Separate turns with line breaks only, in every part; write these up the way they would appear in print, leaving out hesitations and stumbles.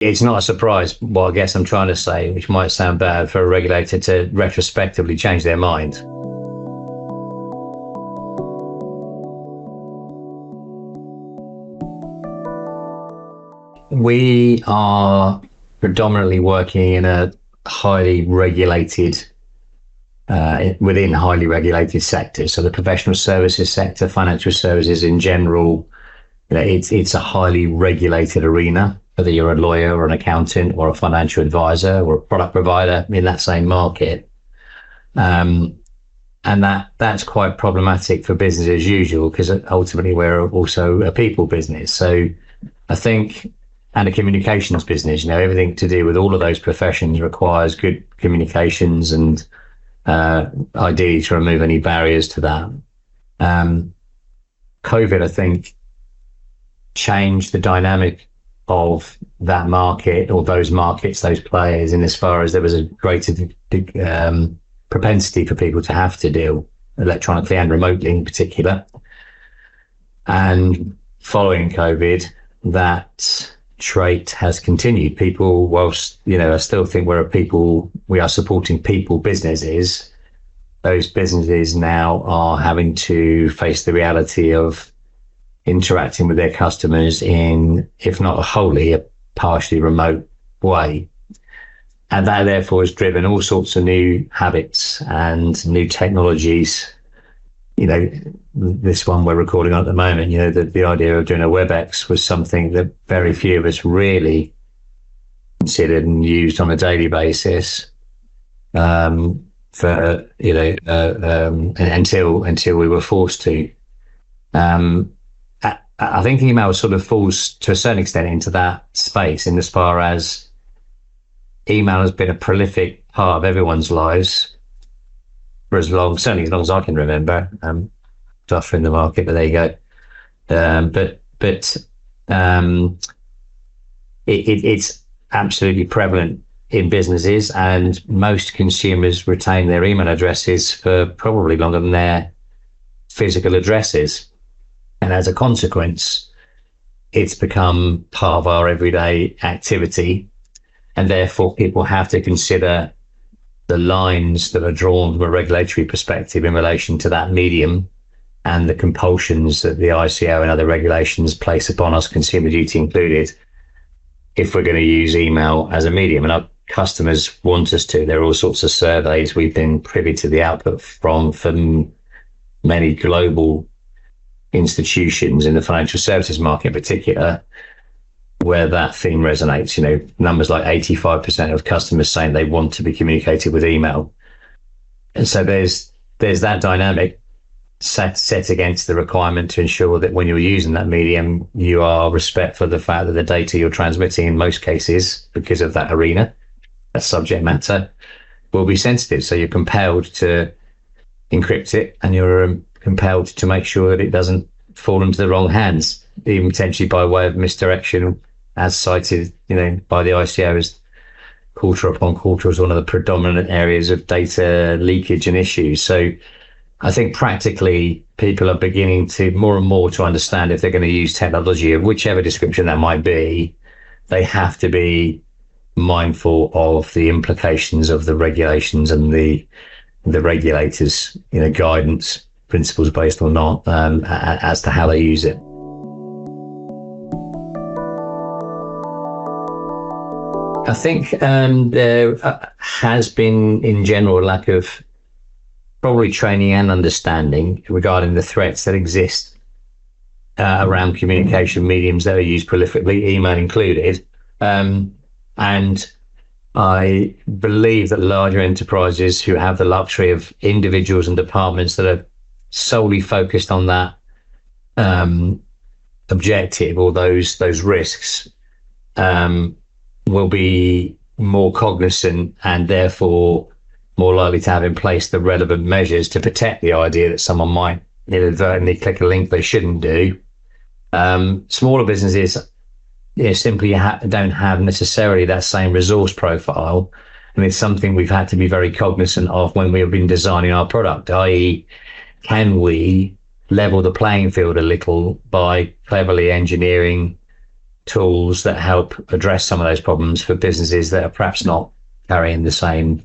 It's not a surprise what I guess I'm trying to say, which might sound bad for a regulator to retrospectively change their mind. We are predominantly working in a highly regulated, within highly regulated sectors. So the professional services sector, financial services in general, it's a highly regulated arena, whether you're a lawyer or an accountant or a financial advisor or a product provider in that same market. Um, and that's quite problematic for business as usual, because ultimately we're also a people business. So I think, and a communications business, everything to do with all of those professions requires good communications and ideally to remove any barriers to that. Um, COVID, I think, changed the dynamic of that market, or those markets, those players, in as far as there was a greater propensity for people to have to deal electronically and remotely in particular. And following COVID, that trait has continued. People, whilst, I still think we are supporting people businesses, those businesses now are having to face the reality of interacting with their customers in, if not wholly, a partially remote way. And that therefore has driven all sorts of new habits and new technologies. This one we're recording on at the moment, the idea of doing a WebEx was something that very few of us really considered and used on a daily basis, until we were forced to. I think email sort of falls to a certain extent into that space, in as far as email has been a prolific part of everyone's lives for certainly as long as I can remember. Tougher in the market, but there you go. It's absolutely prevalent in businesses, and most consumers retain their email addresses for probably longer than their physical addresses. And as a consequence, it's become part of our everyday activity. And therefore, people have to consider the lines that are drawn from a regulatory perspective in relation to that medium, and the compulsions that the ICO and other regulations place upon us, consumer duty included, if we're going to use email as a medium. And our customers want us to. There are all sorts of surveys we've been privy to the output from many global institutions in the financial services market in particular, where that theme resonates. Numbers like 85% of customers saying they want to be communicated with email. And so there's that dynamic set against the requirement to ensure that when you're using that medium, you are respectful of the fact that the data you're transmitting, in most cases, because of that arena, that subject matter, will be sensitive. So you're compelled to encrypt it, and you're compelled to make sure that it doesn't fall into the wrong hands, even potentially by way of misdirection, as cited, by the ICO as quarter upon quarter as one of the predominant areas of data leakage and issues. So I think practically people are beginning to more and more to understand, if they're going to use technology of whichever description that might be, they have to be mindful of the implications of the regulations and the regulators, guidance, principles based or not, as to how they use it. I think there has been, in general, a lack of probably training and understanding regarding the threats that exist around communication mediums that are used prolifically, email included. And I believe that larger enterprises who have the luxury of individuals and departments that are solely focused on that objective, or those risks, will be more cognizant, and therefore more likely to have in place the relevant measures to protect the idea that someone might inadvertently click a link they shouldn't do. Smaller businesses simply don't have necessarily that same resource profile, and it's something we've had to be very cognizant of when we've been designing our product, i.e., can we level the playing field a little by cleverly engineering tools that help address some of those problems for businesses that are perhaps not carrying the same,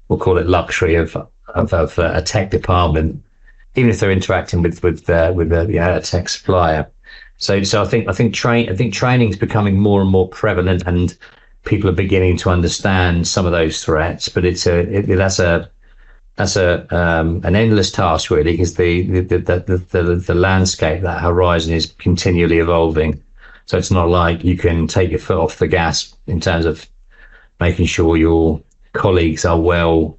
we'll call it luxury of a tech department, even if they're interacting with a tech supplier. So I think training is becoming more and more prevalent, and people are beginning to understand some of those threats. But that's an endless task, really, because the landscape, that horizon, is continually evolving. So it's not like you can take your foot off the gas in terms of making sure your colleagues are well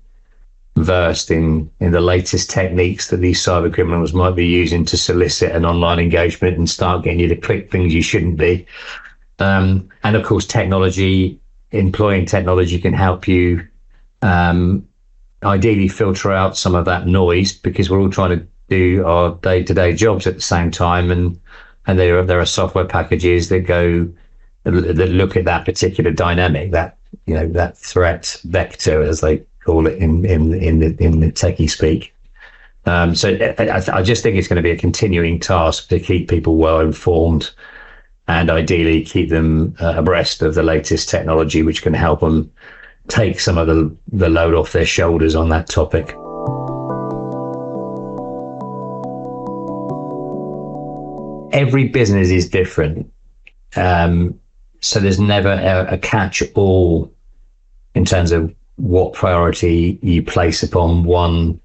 versed in the latest techniques that these cyber criminals might be using to solicit an online engagement and start getting you to click things you shouldn't be. And of course, employing technology can help you ideally filter out some of that noise, because we're all trying to do our day-to-day jobs at the same time, and there are software packages that look at that particular dynamic, that threat vector, as they call it in the techie speak. So I just think it's going to be a continuing task to keep people well informed, and ideally keep them abreast of the latest technology, which can help them take some of the load off their shoulders on that topic. Every business is different. So there's never a catch-all in terms of what priority you place upon one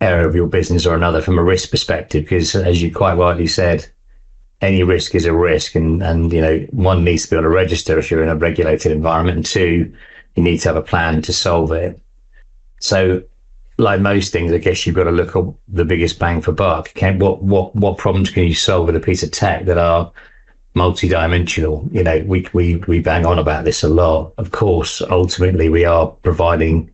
area of your business or another from a risk perspective, because, as you quite rightly said, any risk is a risk, and one needs to be on a register if you're in a regulated environment, and two, you need to have a plan to solve it. So, like most things, I guess you've got to look at the biggest bang for buck. What problems can you solve with a piece of tech that are multi-dimensional? We bang on about this a lot. Of course, ultimately, we are providing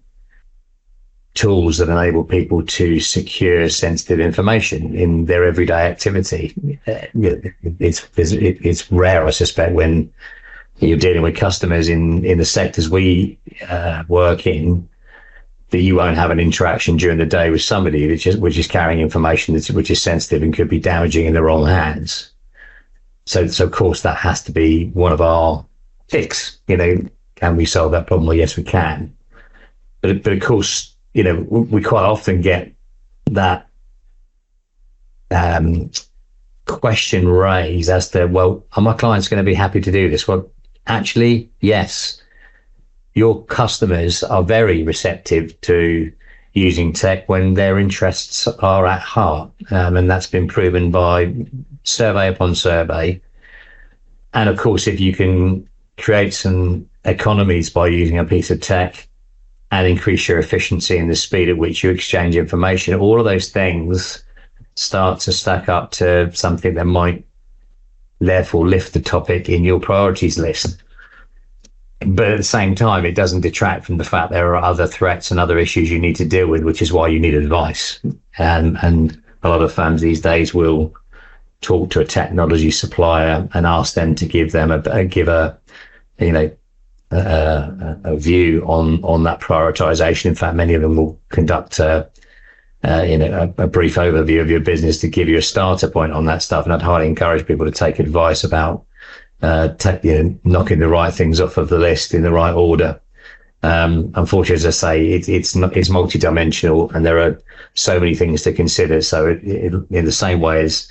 tools that enable people to secure sensitive information in their everyday activity. It's rare, I suspect, when you're dealing with customers in the sectors we work in, that you won't have an interaction during the day with somebody which is carrying information which is sensitive and could be damaging in the wrong hands. So of course that has to be one of our ticks. Can we solve that problem? Well, yes, we can. But of course, we quite often get that question raised as to, well, are my clients going to be happy to do this? Well, actually, yes. Your customers are very receptive to using tech when their interests are at heart. And that's been proven by survey upon survey. And of course, if you can create some economies by using a piece of tech and increase your efficiency and the speed at which you exchange information, all of those things start to stack up to something that might therefore lift the topic in your priorities list. But at the same time, it doesn't detract from the fact there are other threats and other issues you need to deal with, which is why you need advice. And a lot of firms these days will talk to a technology supplier and ask them to give them a view on that prioritization. In fact, many of them will conduct a brief overview of your business to give you a starter point on that stuff. And I'd highly encourage people to take advice about knocking the right things off of the list in the right order. Unfortunately, as I say, it's multidimensional, and there are so many things to consider. So in the same way as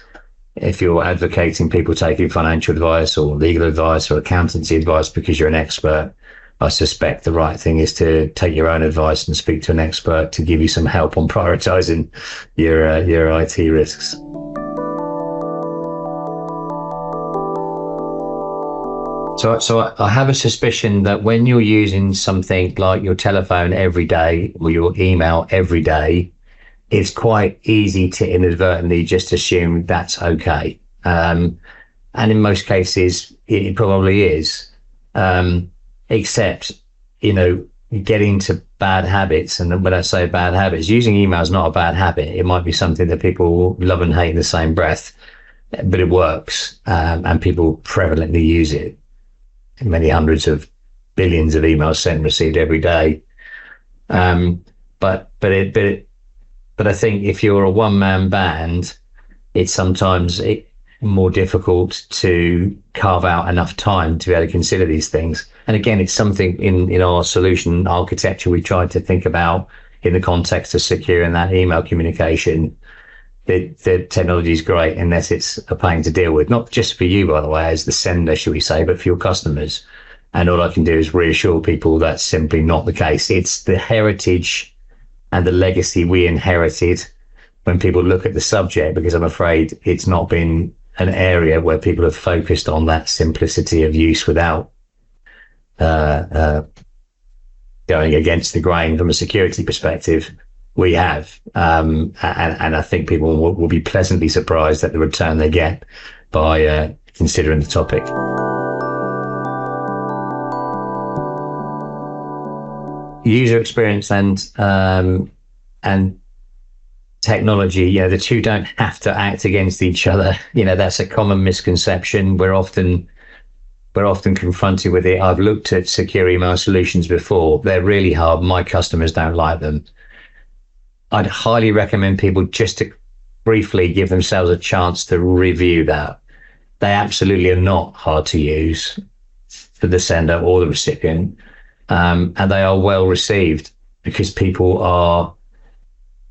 if you're advocating people taking financial advice or legal advice or accountancy advice because you're an expert, I suspect the right thing is to take your own advice and speak to an expert to give you some help on prioritizing your IT risks. So I have a suspicion that when you're using something like your telephone every day or your email every day, it's quite easy to inadvertently just assume that's okay. And in most cases, it probably is. Except, getting to bad habits. And when I say bad habits, using email is not a bad habit. It might be something that people love and hate in the same breath, but it works. And people prevalently use it. Many hundreds of billions of emails sent and received every day. But I think if you're a one-man band, it's sometimes more difficult to carve out enough time to be able to consider these things. And again, it's something in our solution architecture we tried to think about in the context of securing that email communication. The technology is great unless it's a pain to deal with, not just for you, by the way, as the sender, should we say, but for your customers. And all I can do is reassure people that's simply not the case. It's the heritage and the legacy we inherited when people look at the subject, because I'm afraid it's not been an area where people have focused on that simplicity of use without going against the grain from a security perspective. We have, and I think people will be pleasantly surprised at the return they get by considering the topic. User experience and technology, the two don't have to act against each other. That's a common misconception. We're often confronted with it. I've looked at secure email solutions before. They're really hard. My customers don't like them. I'd highly recommend people just to briefly give themselves a chance to review that. They absolutely are not hard to use for the sender or the recipient. And they are well received because people are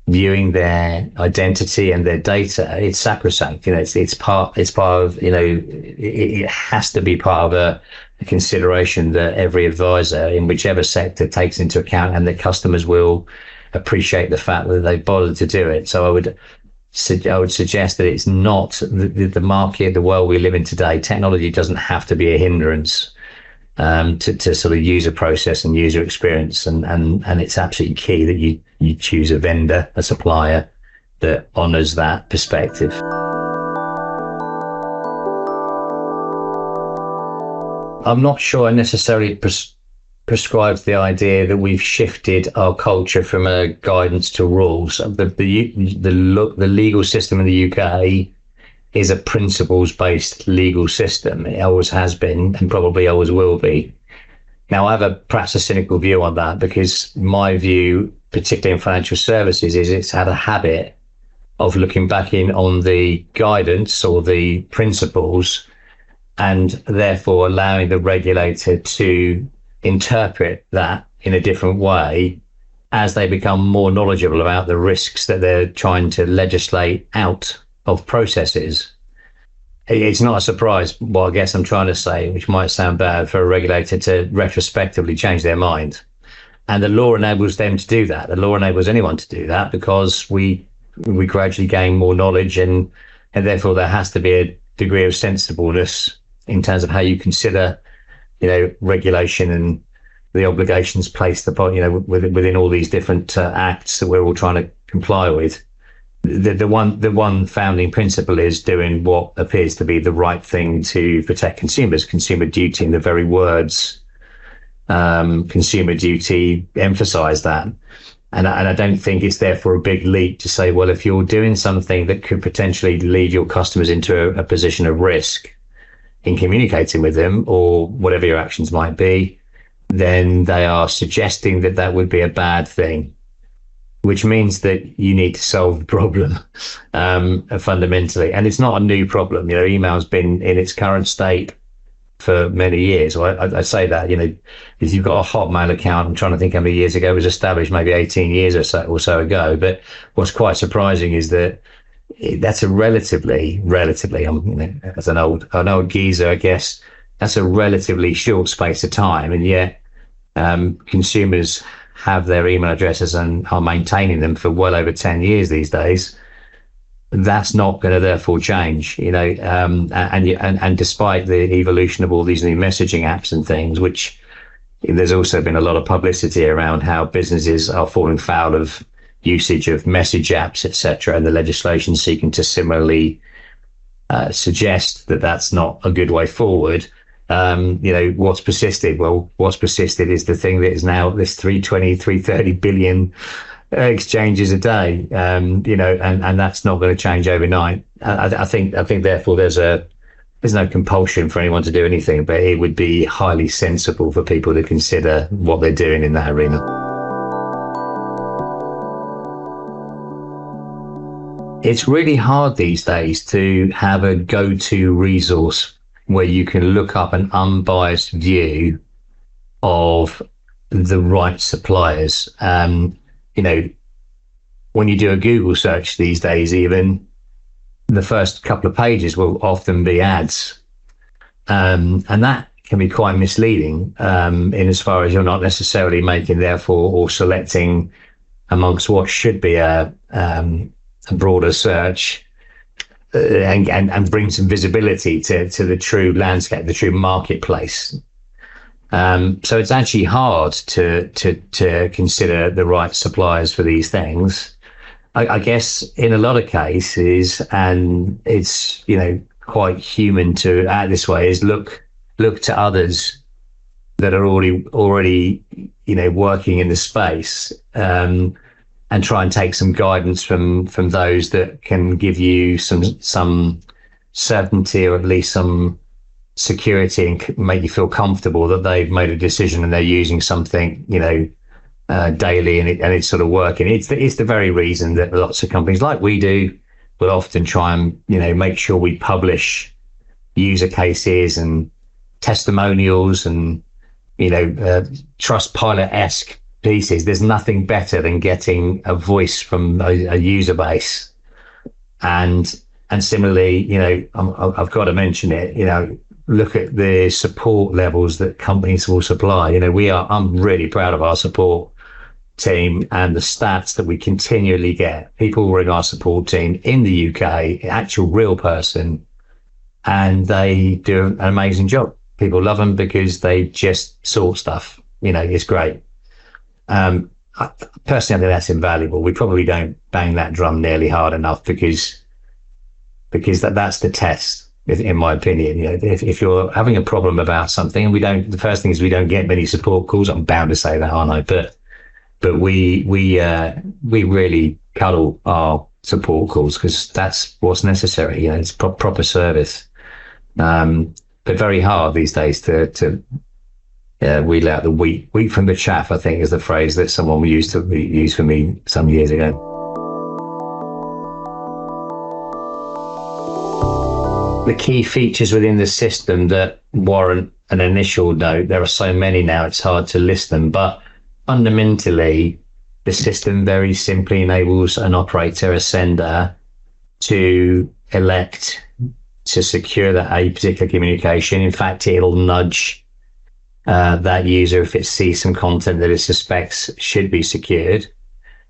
viewing their identity and their data. It's sacrosanct. It's part of, it has to be part of a consideration that every advisor in whichever sector takes into account, and the customers will appreciate the fact that they've bothered to do it. So I would suggest that it's not the market, the world we live in today. Technology doesn't have to be a hindrance to sort of user process and user experience, and it's absolutely key that you choose a vendor, a supplier that honors that perspective. I'm not sure I necessarily prescribes the idea that we've shifted our culture from a guidance to rules. The legal system in the UK is a principles-based legal system. It always has been and probably always will be. Now, I have perhaps a cynical view on that, because my view, particularly in financial services, is it's had a habit of looking back on the guidance or the principles and therefore allowing the regulator to interpret that in a different way as they become more knowledgeable about the risks that they're trying to legislate out of processes. It's not a surprise, what I guess I'm trying to say, which might sound bad, for a regulator to retrospectively change their mind. And the law enables them to do that. The law enables anyone to do that, because we gradually gain more knowledge, and therefore there has to be a degree of sensibleness in terms of how you consider regulation and the obligations placed upon, within all these different acts that we're all trying to comply with. The one founding principle is doing what appears to be the right thing to protect consumers. Consumer duty, and the very words consumer duty emphasize that. And I don't think it's therefore a big leap to say, well, if you're doing something that could potentially lead your customers into a position of risk in communicating with them, or whatever your actions might be, then they are suggesting that would be a bad thing, which means that you need to solve the problem fundamentally. And it's not a new problem. Email's been in its current state for many years. I say that, if you've got a Hotmail account, I'm trying to think how many years ago, it was established maybe 18 years or so ago. But what's quite surprising is that that's a relatively, as an old geezer, I guess, that's a relatively short space of time. And yet consumers have their email addresses and are maintaining them for well over 10 years these days. That's not going to therefore change, and despite the evolution of all these new messaging apps and things, which there's also been a lot of publicity around how businesses are falling foul of usage of message apps, etc., and the legislation seeking to similarly suggest that that's not a good way forward. What's persisted? Well, what's persisted is the thing that is now this 330 billion exchanges a day, and that's not going to change overnight. I think therefore there's no compulsion for anyone to do anything, but it would be highly sensible for people to consider what they're doing in that arena. It's really hard these days to have a go-to resource where you can look up an unbiased view of the right suppliers. You know, when you do a Google search these days, even the first couple of pages will often be ads. And that can be quite misleading in as far as you're not necessarily making, therefore, or selecting amongst what should be a broader search and bring some visibility to the true landscape, the true marketplace. So it's actually hard to consider the right suppliers for these things. I guess in a lot of cases, and it's, you know, quite human to act this way, is look to others that are already you know, working in the space, and try and take some guidance from those that can give you some certainty, or at least some security, and make you feel comfortable that they've made a decision and they're using something, you know, daily, and it's sort of working. It's the very reason that lots of companies like we do will often try and, you know, make sure we publish user cases and testimonials and, you know, Trustpilot-esque pieces. There's nothing better than getting a voice from a user base. And similarly, you know, I've got to mention it, you know, look at the support levels that companies will supply. You know, I'm really proud of our support team and the stats that we continually get. People were in our support team in the UK, actual real person, and they do an amazing job. People love them because they just sort stuff. You know, it's great. Personally, I think that's invaluable. We probably don't bang that drum nearly hard enough because that's the test, in my opinion. You know, if you're having a problem about something, and the first thing is we don't get many support calls. I'm bound to say that, aren't I? But we really cuddle our support calls because that's what's necessary. You know, it's proper service. But very hard these days to wheel out the wheat from the chaff, I think is the phrase that someone used to use for me some years ago. The key features within the system that warrant an initial note, there are so many now, it's hard to list them, but fundamentally, the system very simply enables an operator, a sender, to elect to secure that a particular communication. In fact, it'll nudge that user if it sees some content that it suspects should be secured,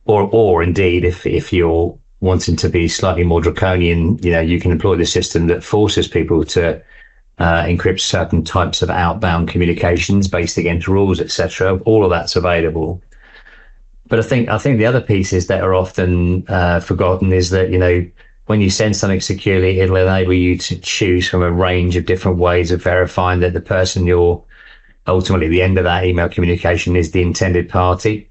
or indeed, if you're wanting to be slightly more draconian, you know, you can employ the system that forces people to encrypt certain types of outbound communications based against rules, etc. All of that's available. But I think the other pieces that are often forgotten is that, you know, when you send something securely, it'll enable you to choose from a range of different ways of verifying that the person you're ultimately at the end of that email communication is the intended party.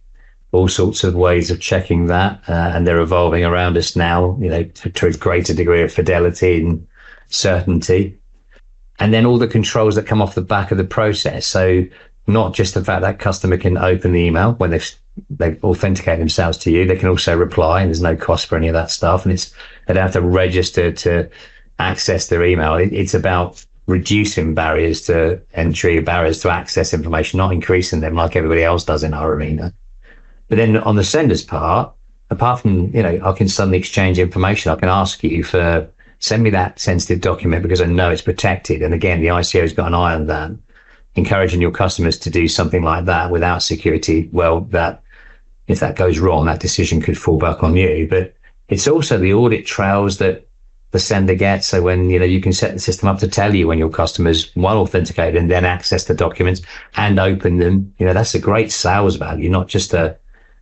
All sorts of ways of checking that, and they're evolving around us now, you know, to a greater degree of fidelity and certainty. And then all the controls that come off the back of the process. So not just the fact that customer can open the email when they've authenticated themselves to you, they can also reply, and there's no cost for any of that stuff. And they don't have to register to access their email. It's about reducing barriers to entry, barriers to access information, not increasing them like everybody else does in our arena. But then on the sender's part, apart from, you know, I can suddenly exchange information. I can ask you send me that sensitive document because I know it's protected. And again, the ICO's got an eye on that. Encouraging your customers to do something like that without security, well, that if that goes wrong, that decision could fall back on you. But it's also the audit trails that the sender gets. So when, you know, you can set the system up to tell you when your customers, one, authenticate and then access the documents and open them. You know, that's a great sales value, not just an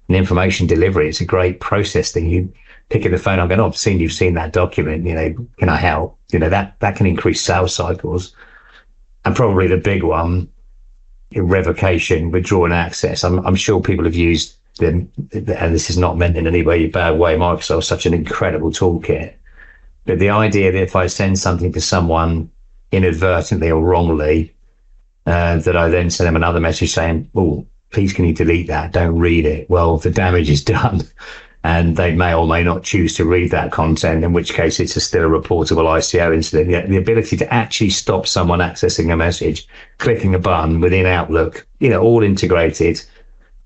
information delivery. It's a great process thing. You pick up the phone, I'm going, oh, you've seen that document, you know, can I help? You know, that can increase sales cycles. And probably the big one, revocation, withdrawing access. I'm sure people have used them, and this is not meant in any way bad way. Microsoft's such an incredible toolkit. But the idea that if I send something to someone inadvertently or wrongly, that I then send them another message saying, oh, please can you delete that? Don't read it. Well, the damage is done. and they may or may not choose to read that content, in which case it's still a reportable ICO incident. Yet the ability to actually stop someone accessing a message, clicking a button within Outlook, all integrated,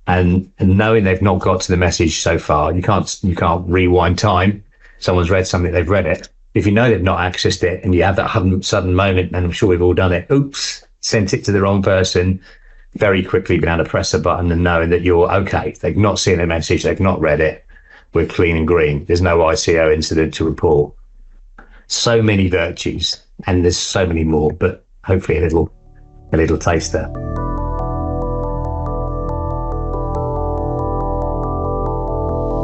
and knowing they've not got to the message so far, you can't rewind time. Someone's read something, they've read it. If you know they've not accessed it, and you have that sudden moment, and I'm sure we've all done it, oops, sent it to the wrong person, very quickly being able to press a button and knowing that you're okay. They've not seen a message, they've not read it. We're clean and green. There's no ICO incident to report. So many virtues, and there's so many more, but hopefully a little taster.